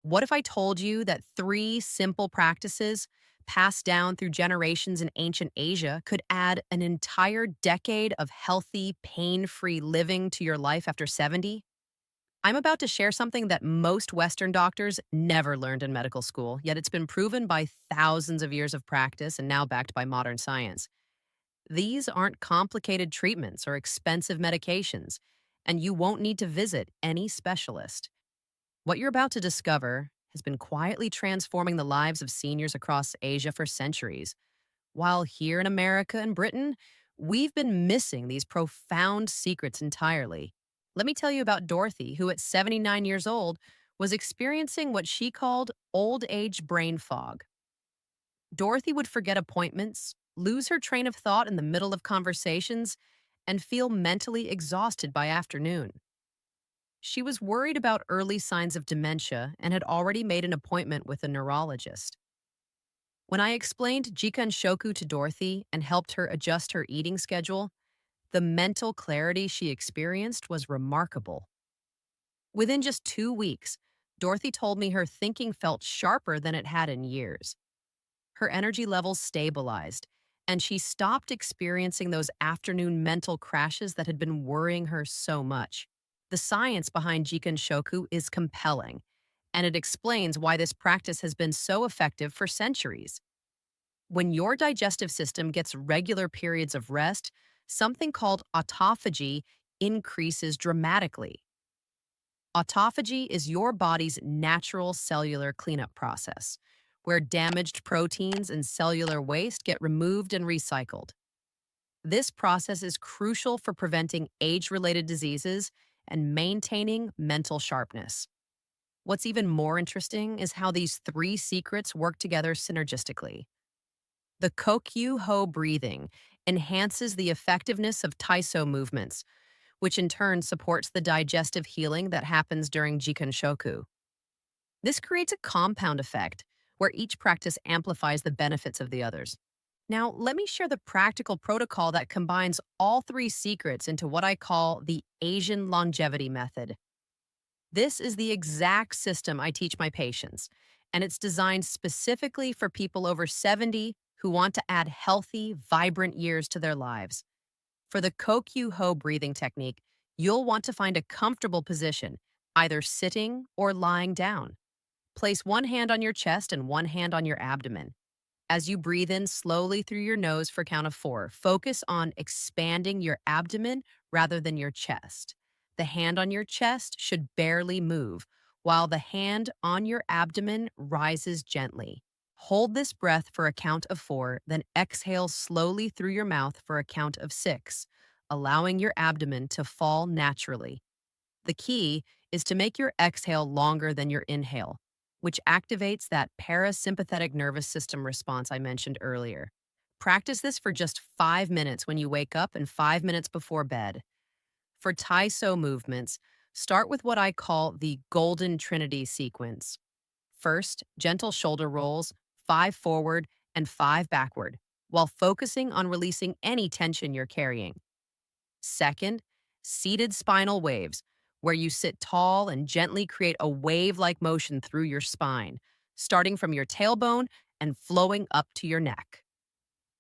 What if I told you that three simple practices passed down through generations in ancient Asia could add an entire decade of healthy, pain free living to your life after 70? I'm about to share something that most Western doctors never learned in medical school, yet it's been proven by thousands of years of practice and now backed by modern science. These aren't complicated treatments or expensive medications, and you won't need to visit any specialist. What you're about to discover has been quietly transforming the lives of seniors across Asia for centuries. While here in America and Britain, we've been missing these profound secrets entirely. Let me tell you about Dorothy, who at 79 years old was experiencing what she called old age brain fog. Dorothy would forget appointments, lose her train of thought in the middle of conversations, and feel mentally exhausted by afternoon. She was worried about early signs of dementia and had already made an appointment with a neurologist. When I explained Jikan-shoku to Dorothy and helped her adjust her eating schedule, the mental clarity she experienced was remarkable. Within just 2 weeks, Dorothy told me her thinking felt sharper than it had in years. Her energy levels stabilized, and she stopped experiencing those afternoon mental crashes that had been worrying her so much. The science behind Jikan-shoku is compelling, and it explains why this practice has been so effective for centuries. When your digestive system gets regular periods of rest, something called autophagy increases dramatically. Autophagy is your body's natural cellular cleanup process, where damaged proteins and cellular waste get removed and recycled. This process is crucial for preventing age related diseases and maintaining mental sharpness. What's even more interesting is how these three secrets work together synergistically. The Kokyu-ho breathing enhances the effectiveness of Taiso movements, which in turn supports the digestive healing that happens during Jikan-shoku. This creates a compound effect where each practice amplifies the benefits of the others. Now, let me share the practical protocol that combines all three secrets into what I call the Asian longevity method. This is the exact system I teach my patients, and it's designed specifically for people over 70 who want to add healthy, vibrant years to their lives. For the Kokyu-ho breathing technique, you'll want to find a comfortable position, either sitting or lying down. Place one hand on your chest and one hand on your abdomen. As you breathe in slowly through your nose for count of 4, focus on expanding your abdomen rather than your chest. The hand on your chest should barely move, while the hand on your abdomen rises gently. Hold this breath for a count of 4, then exhale slowly through your mouth for a count of 6, allowing your abdomen to fall naturally. The key is to make your exhale longer than your inhale, which activates that parasympathetic nervous system response I mentioned earlier. Practice this for just 5 minutes when you wake up and 5 minutes before bed. For Taiso movements, start with what I call the Golden Trinity sequence. First, gentle shoulder rolls, 5 forward and 5 backward, while focusing on releasing any tension you're carrying. Second, seated spinal waves, where you sit tall and gently create a wave like motion through your spine, starting from your tailbone and flowing up to your neck.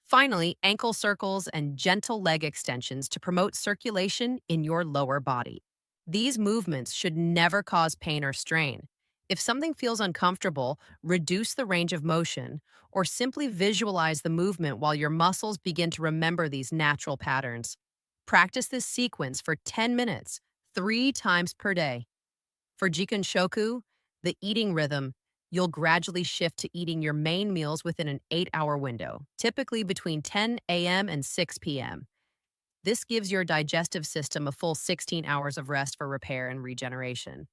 Finally, ankle circles and gentle leg extensions to promote circulation in your lower body. These movements should never cause pain or strain. If something feels uncomfortable, reduce the range of motion or simply visualize the movement while your muscles begin to remember these natural patterns. Practice this sequence for 10 minutes, 3 times per day. For Jikan Shoku, the eating rhythm, you'll gradually shift to eating your main meals within an 8-hour window, typically between 10 a.m. and 6 p.m. This gives your digestive system a full 16 hours of rest for repair and regeneration.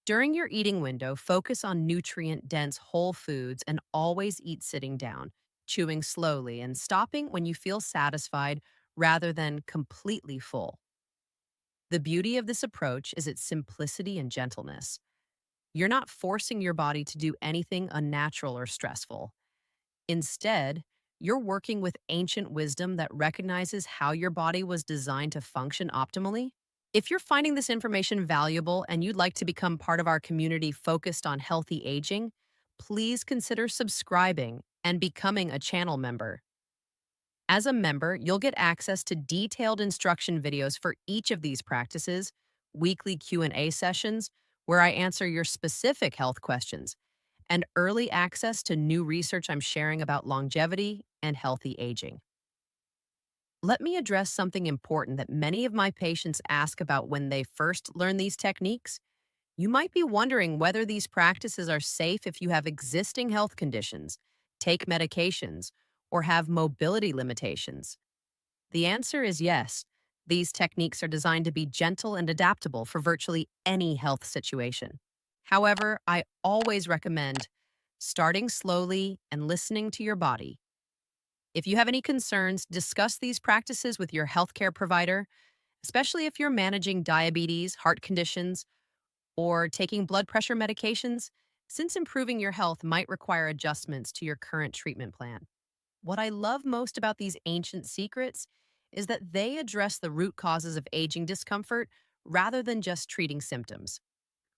During your eating window, focus on nutrient dense whole foods and always eat sitting down, chewing slowly and stopping when you feel satisfied rather than completely full. The beauty of this approach is its simplicity and gentleness. You're not forcing your body to do anything unnatural or stressful. Instead, you're working with ancient wisdom that recognizes how your body was designed to function optimally. If you're finding this information valuable and you'd like to become part of our community focused on healthy aging, please consider subscribing and becoming a channel member. As a member, you'll get access to detailed instruction videos for each of these practices, weekly Q&A sessions where I answer your specific health questions, and early access to new research I'm sharing about longevity and healthy aging. Let me address something important that many of my patients ask about when they first learn these techniques. You might be wondering whether these practices are safe if you have existing health conditions, take medications, or have mobility limitations. The answer is yes. These techniques are designed to be gentle and adaptable for virtually any health situation. However, I always recommend starting slowly and listening to your body. If you have any concerns, discuss these practices with your healthcare provider, especially if you're managing diabetes, heart conditions, or taking blood pressure medications, since improving your health might require adjustments to your current treatment plan. What I love most about these ancient secrets is that they address the root causes of aging discomfort rather than just treating symptoms.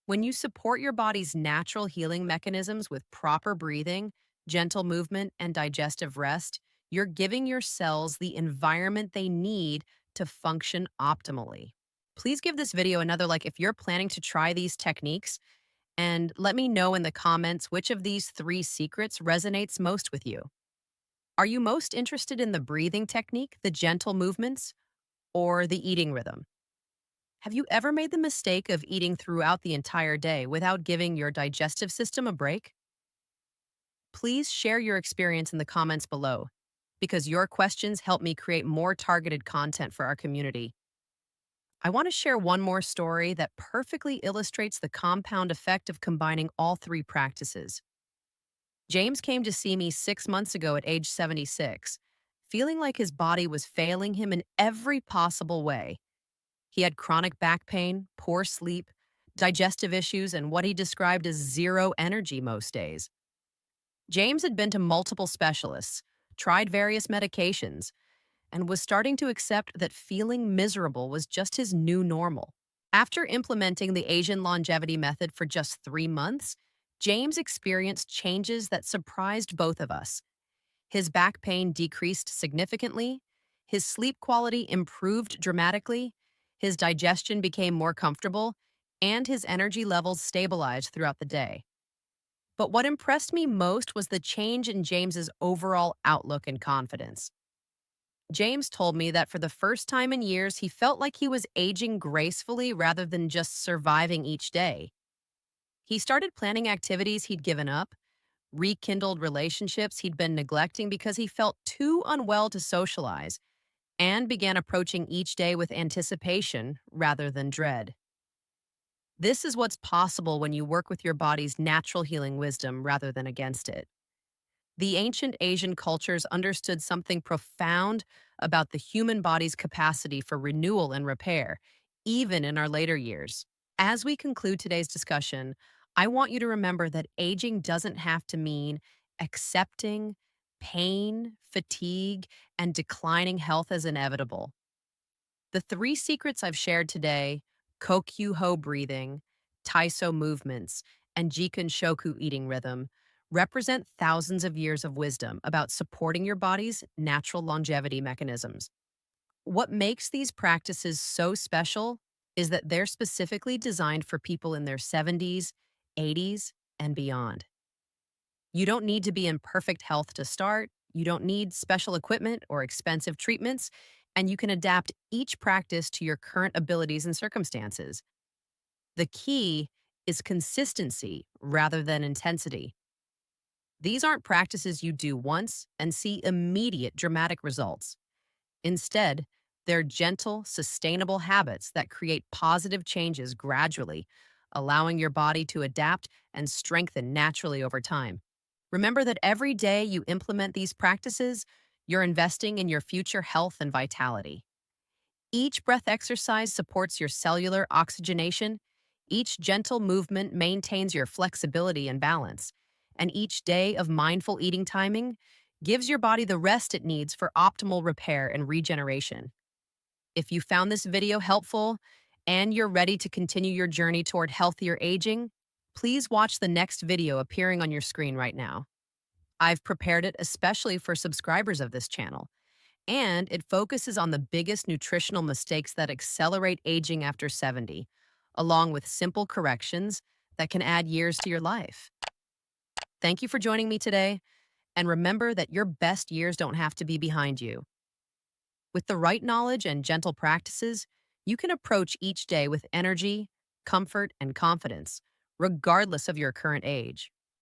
When you support your body's natural healing mechanisms with proper breathing, gentle movement, and digestive rest, you're giving your cells the environment they need to function optimally. Please give this video another like if you're planning to try these techniques, and let me know in the comments which of these three secrets resonates most with you. Are you most interested in the breathing technique, the gentle movements, or the eating rhythm? Have you ever made the mistake of eating throughout the entire day without giving your digestive system a break? Please share your experience in the comments below, because your questions help me create more targeted content for our community. I want to share one more story that perfectly illustrates the compound effect of combining all three practices. James came to see me 6 months ago at age 76, feeling like his body was failing him in every possible way. He had chronic back pain, poor sleep, digestive issues, and what he described as zero energy most days. James had been to multiple specialists, tried various medications, and was starting to accept that feeling miserable was just his new normal. After implementing the Asian longevity method for just 3 months, James experienced changes that surprised both of us. His back pain decreased significantly, his sleep quality improved dramatically, his digestion became more comfortable, and his energy levels stabilized throughout the day. But what impressed me most was the change in James's overall outlook and confidence. James told me that for the first time in years, he felt like he was aging gracefully rather than just surviving each day. He started planning activities he'd given up, rekindled relationships he'd been neglecting because he felt too unwell to socialize, and began approaching each day with anticipation rather than dread. This is what's possible when you work with your body's natural healing wisdom rather than against it. The ancient Asian cultures understood something profound about the human body's capacity for renewal and repair, even in our later years. As we conclude today's discussion, I want you to remember that aging doesn't have to mean accepting pain, fatigue, and declining health as inevitable. The three secrets I've shared today, Kokyu-ho breathing, Taiso movements, and Jikan-shoku eating rhythm, represent thousands of years of wisdom about supporting your body's natural longevity mechanisms. What makes these practices so special is that they're specifically designed for people in their 70s, 80s, and beyond. You don't need to be in perfect health to start. You don't need special equipment or expensive treatments, and you can adapt each practice to your current abilities and circumstances. The key is consistency rather than intensity. These aren't practices you do once and see immediate dramatic results. Instead, they're gentle, sustainable habits that create positive changes gradually, allowing your body to adapt and strengthen naturally over time. Remember that every day you implement these practices, you're investing in your future health and vitality. Each breath exercise supports your cellular oxygenation, each gentle movement maintains your flexibility and balance, and each day of mindful eating timing gives your body the rest it needs for optimal repair and regeneration. If you found this video helpful and you're ready to continue your journey toward healthier aging, please watch the next video appearing on your screen right now. I've prepared it especially for subscribers of this channel, and it focuses on the biggest nutritional mistakes that accelerate aging after 70, along with simple corrections that can add years to your life. Thank you for joining me today, and remember that your best years don't have to be behind you. With the right knowledge and gentle practices, you can approach each day with energy, comfort, and confidence, regardless of your current age.